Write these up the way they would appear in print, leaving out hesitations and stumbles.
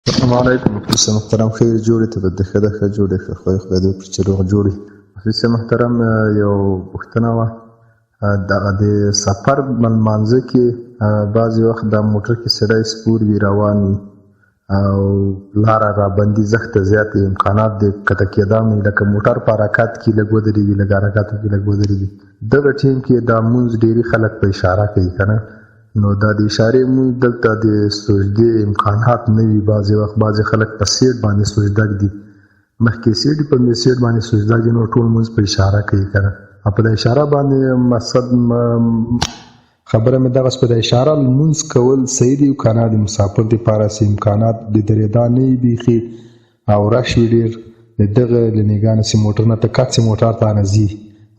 السلام علیکم مفتی محترم، خیر جوړې ته به د ښه د ښه جوړې ښه خدای دې وکړي چې روغ جوړې. مفتی محترم یو پوښتنه وه، د سفر لمانځه کې بعضې وخت د موټر کې سړی سپور وي روان وي او لاره رابندي زښته زیاتې امکانات د کښته کېدام وي، لکه موټر په حرکت کې لږ ودرېږي، لږ حرکاتو کې لږ ودرېږي. دغه ټیم کې دا مونځ ډېري خلک په اشاره کوي که نه، نو دا د اشارې مونځ دلته د سجدې امکانات نه وي. بعضې وخت بعضې خلک په سیټ باندې سجده ږدي، مخکې سیټ په سیټ باندې سجده ږدي، نو ټول مونځ په اشاره کوي که نه. او په د اشاره باندې مقصد خبره مې دغه په د اشاره لمونځ کول صحیح دي که نه؟ د مسافر دپاره چې امکانات د درېدا نه وي بیخي او رش وي ډېر، د دغه له نګاه نه چې موټر نه ته کټ چې موټر ته نه ځي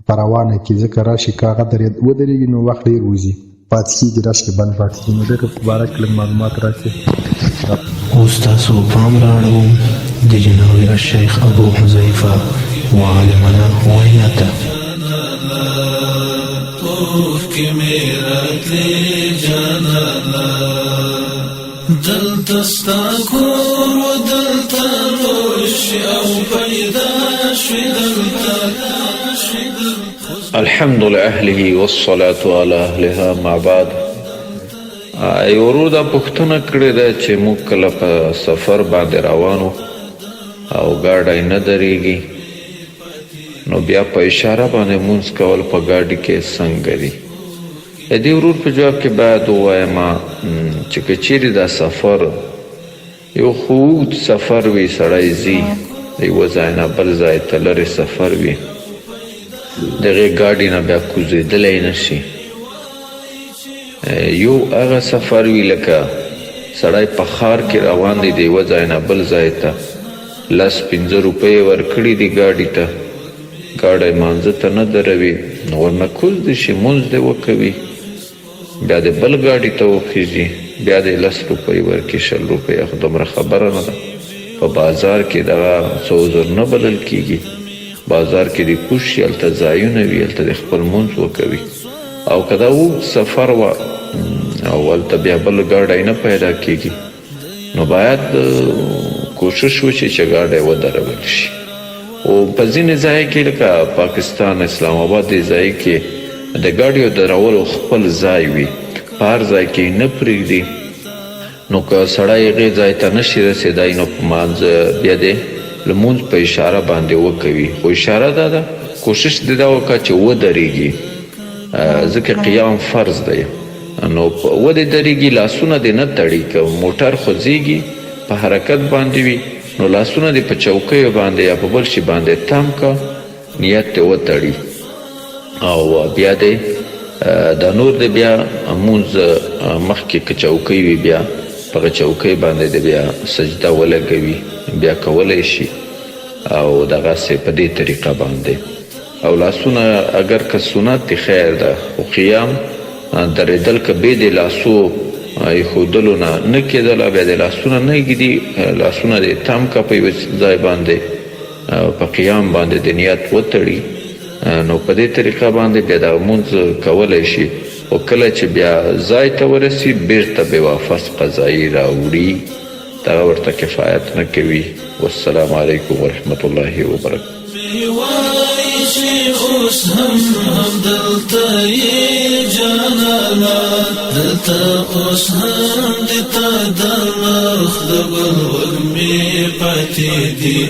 په روانه کې، ځکه راشي که هغه ودرېږي نو وخت ډېر وځي، پاتې کېږي رش کې بند پاتې کېږي. نو دغه په باره کې لږ معلومات راکړئ. اوس تاسو پام راړوم د جناب الشیخ ابوحذیفه وعالمنا وینا ته. دلته ستا کور و دلته روش او پیدا شوی دلته. الحمد لأهله والصلاة على أهلها مع بعد. ورور دا پوښتنه کړې ده چې موږ کله په سفر باندې روانو او ګاډی نه درېږي، نو بیا په اشاره باندې مونځ کول په ګاډي کې څنګه دي؟ د دې ورور په جواب کې باید ووایم چې که چیرې دا سفر یو ښه اوږد سفر وي، سړی ځي د یوه ځای نه بل ځای ته لرې سفر وي، دغې ګاډي نه بیا کوزېدلی نه شي. یو هغه سفر وي لکه سړی په ښار کې روان دی، د یوه ځای نه بل ځای ته 10-15 روپۍ ورکړي دي ګاډي ته، ګاډی مانځه ته نه دروي، نو ورنه کوزدی شي، مونځ دی وکوي، بیا د بل ګاډي ته وخیږي، بیا د 10 روپۍ ورکړي، 20 روپۍ، خو دومره خبره نه ده. په بازار کې دغه څو زر نه بلل کېږي، بازار کې د کوز شي، هلته ځایونه وي، هلته د خپل مونځ وکوي. او که دا اوږد سفر وه او هلته بیا بل ګاډی نه پیدا کېږي، نو باید کوشش وشي چې ګاډی ودرول شي. او په ځینې ځای کې لکه پاکستان اسلام آباد دې ځای کې د ګاډیو درولو خپل ځای وي، په هر ځای کې نه پرېږدي، نو که سړی هغې ځای ته نشي رسېدی نو په مانځ بیا د لمونځ په اشاره باندې وکوي. خو اشاره دا ده، کوشش دې دا وکړه چې ودرېږي، ځکه قیام فرض دی، نو ودې درېږي، لاسونه دې نه تړي. که موټر خوځېږي په حرکت باندې وي نو لاسونه دې په چوکیو باندې یا په بل شي باندې تم که، نیت دې وتړي، او بیا دې دا نور دې بیا مونځ مخکې که چوکۍ وي بیا په هغه چوکۍ باندې دې بیا سجده ولګوي، بیا کولی شي. او دغسې په دې طریقه باندې، او لاسونه اگر که سنت دی خیر ده، خو قیام درېدل که بې د لاسو ایښودلو نه کېدله، بیا د لاسونه نه ږدي، لاسونه دې تم که په یوه ځای باندې په قیام باندې د نیت وتړي، نو په دې طریقه باندې بیا دغه مونځ کولی شي. خو کله چې بیا ځای ته ورسي بیرته بې واپس قضایي راوړي، دغه ورته کفایت نه کوي. والسلام علیکم ورحمة الله وبرکاته. اوس هم دلته یې جانانه، دلته اوس هم د تا د مخ د ګل وږمې پاتې دي.